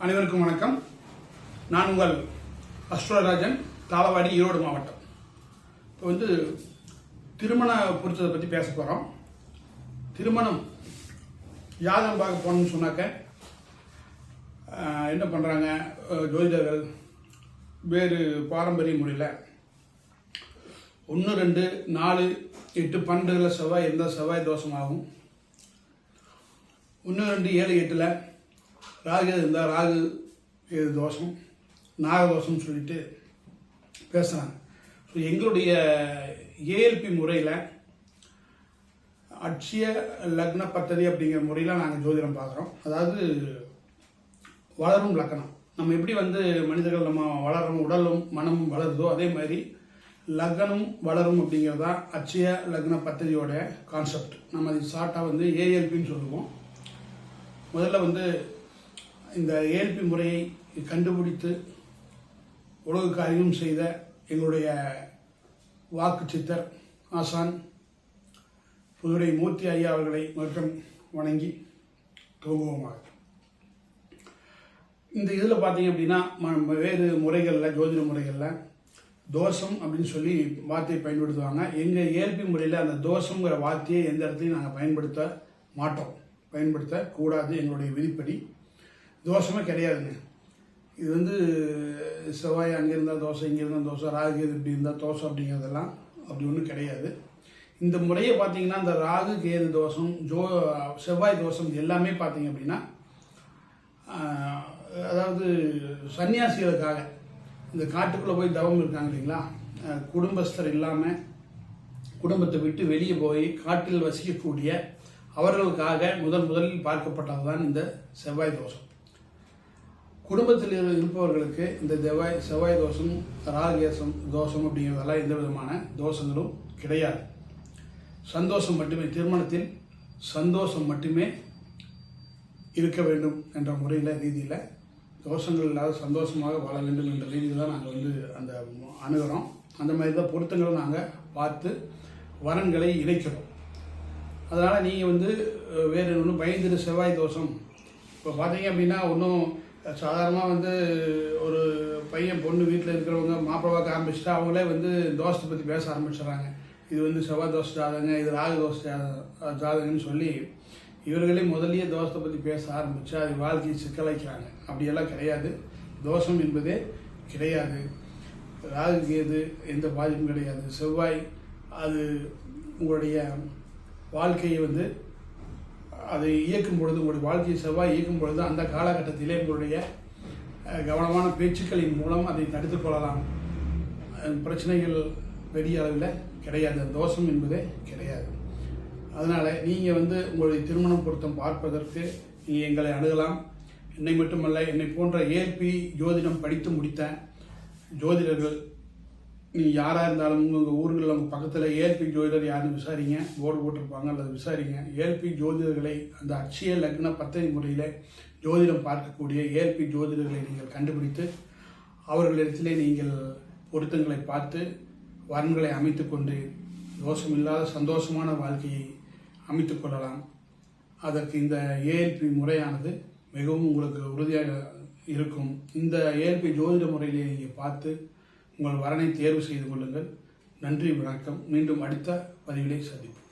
அனைவருக்கும் வணக்கம். நான் உங்கள் அஸ்ட்ரோராஜன், தாளவாடி, ஈரோடு மாவட்டம். இப்போ திருமண பொருத்தத்தை பற்றி பேச போகிறோம். திருமணம் ஜாதகம் பார்க்க போகணும்னு சொன்னாக்க என்ன பண்ணுறாங்க ஜோதிடர்கள் வேறு பாரம்பரிய முறையில் 1, 2, 4, 8, 12 செவ்வாய் இருந்தால் செவ்வாய் தோஷமாகும். 1, 2, 7, 8 ராகு இருந்தால் ராகு ஏது தோஷம், நாகதோஷம்னு சொல்லிட்டு பேசுகிறாங்க. ஸோ எங்களுடைய ஏஎல்பி முறையில் அட்சய லக்ன பத்ததி அப்படிங்கிற முறையில் நாங்கள் ஜோதிடம் பார்க்குறோம். அதாவது வளரும் லக்னம். நம்ம எப்படி மனிதர்கள் நம்ம வளரும், உடலும் மனமும் வளருதோ அதே மாதிரி லக்னம் வளரும் அப்படிங்கிறது தான் அட்சய லக்ன பத்ததியோட கான்செப்ட். நம்ம அது ஷார்ட்டாக ஏஎல்பின்னு சொல்லுவோம். முதல்ல இந்த ஏஎல்பி முறையை கண்டுபிடித்து உலகுக்கு அறிமுகம் செய்த எங்களுடைய வாக்கு சித்தர் ஆசான் புதுரை மூர்த்தி ஐயா அவர்களை மற்றும் வணங்கி துவங்குவோமாக. இந்த இதில் பார்த்தீங்க அப்படின்னா வேறு முறைகளில், ஜோதிட முறைகளில் தோஷம் அப்படின்னு சொல்லி வார்த்தையை பயன்படுத்துவாங்க. எங்கள் ஏஎல்பி முறையில் அந்த தோஷங்கிற வார்த்தையை எந்த இடத்துலையும் நாங்கள் பயன்படுத்த மாட்டோம், பயன்படுத்தக்கூடாது. எங்களுடைய விதிப்படி தோஷமே கிடையாதுங்க. இது செவ்வாய் அங்கே இருந்தால் தோசை, இங்கே இருந்தால் தோசை, ராகு இப்படி இருந்தால் தோசை அப்படிங்கிறதெல்லாம் அப்படி ஒன்றும் கிடையாது. இந்த முறையை பார்த்தீங்கன்னா இந்த ராகு கேது தோஷம், செவ்வாய் தோஷம் எல்லாமே பார்த்தீங்க அப்படின்னா அதாவது சன்னியாசிகளுக்காக இந்த காட்டுக்குள்ளே போய் தவம் இருக்காங்க இல்லைங்களா, குடும்பஸ்தர் இல்லாமல் குடும்பத்தை விட்டு வெளியே போய் காட்டில் வசிக்கக்கூடிய அவர்களுக்காக முதலில் பார்க்கப்பட்டது தான் இந்த செவ்வாய் தோஷம். குடும்பத்தில் இருப்பவர்களுக்கு இந்த செவ்வாய் தோஷம், ராகேசம் தோஷம் அப்படிங்கிறதெல்லாம் எந்த விதமான தோஷங்களும் கிடையாது. சந்தோஷம் மட்டுமே, திருமணத்தில் சந்தோஷம் மட்டுமே இருக்க வேண்டும் என்ற முறையில் ரீதியில் தோஷங்கள் இல்லாத சந்தோஷமாக வாழ வேண்டும் என்ற ரீதியில் தான் நாங்கள் அந்த அணுகிறோம். அந்த மாதிரி தான் பொருத்தங்களை நாங்கள் பார்த்து வரன்களை இணைக்கிறோம். அதனால் நீங்கள் வேறு ஒன்றும் பயந்துட்டு செவ்வாய் தோஷம் இப்போ பார்த்தீங்க அப்படின்னா ஒன்றும் சாதாரணமாக ஒரு பையன் பொண்ணு வீட்டில் இருக்கிறவங்க மாப்பிள்ளை பார்க்க ஆரம்பிச்சுட்டா அவங்களே தோஷத்தை பற்றி பேச ஆரம்பிச்சிடுறாங்க. இது செவ்வாய் தோஷ ஜாதகங்க, இது ராகு தோஷ ஜாதகன்னு சொல்லி இவர்களே முதலியே தோஷத்தை பற்றி பேச ஆரம்பித்தா அது வாழ்க்கையை சிக்கலைக்கிறாங்க. அப்படியெல்லாம் கிடையாது. தோஷம் என்பதே கிடையாது. ராகு கேது எந்த பாதிப்பும் கிடையாது. செவ்வாய் அது உங்களுடைய வாழ்க்கையை அதை இயக்கும் பொழுது, உங்களுடைய வாழ்க்கையை செவ்வாய் இயக்கும் பொழுது அந்த காலகட்டத்திலே உங்களுடைய கவனமான பேச்சுக்களின் மூலம் அதை தடுத்து கொள்ளலாம். பிரச்சனைகள் பெரிய அளவில் கிடையாது. தோஷம் என்பதே கிடையாது. அதனால் நீங்கள் உங்களுடைய திருமணம் பொருத்தம் பார்ப்பதற்கு நீங்கள் எங்களை அணுகலாம். என்னை மட்டுமல்ல, என்னை போன்ற ஏஎல்பி ஜோதிடம் படித்து முடித்த ஜோதிடர்கள் நீங்கள் யாராக இருந்தாலும் உங்கள் ஊர்களில் உங்கள் பக்கத்தில் ஏஎல்பி ஜோதிடர் யாருன்னு விசாரிங்க, போர்டு போட்டிருப்பாங்க, அல்லது விசாரிங்க. ஏஎல்பி ஜோதிடர்களை அந்த அட்சய லக்ன பத்ததி முறையில் ஜோதிடம் பார்க்கக்கூடிய ஏஎல்பி ஜோதிடர்களை நீங்கள் கண்டுபிடித்து அவர்களிடத்திலே நீங்கள் பொருத்தங்களை பார்த்து வரன்களை அமைத்து கொண்டு தோஷமில்லாத சந்தோஷமான வாழ்க்கையை அமைத்து கொள்ளலாம். அதற்கு இந்த ஏஎல்பி முறையானது மிகவும் உங்களுக்கு உறுதியாக இருக்கும். இந்த ஏஎல்பி ஜோதிட முறையிலே நீங்கள் பார்த்து உங்கள் வரனை தேர்வு செய்து கொள்ளுங்கள். நன்றி, வணக்கம். மீண்டும் அடுத்த பதிவிலே சந்திப்போம்.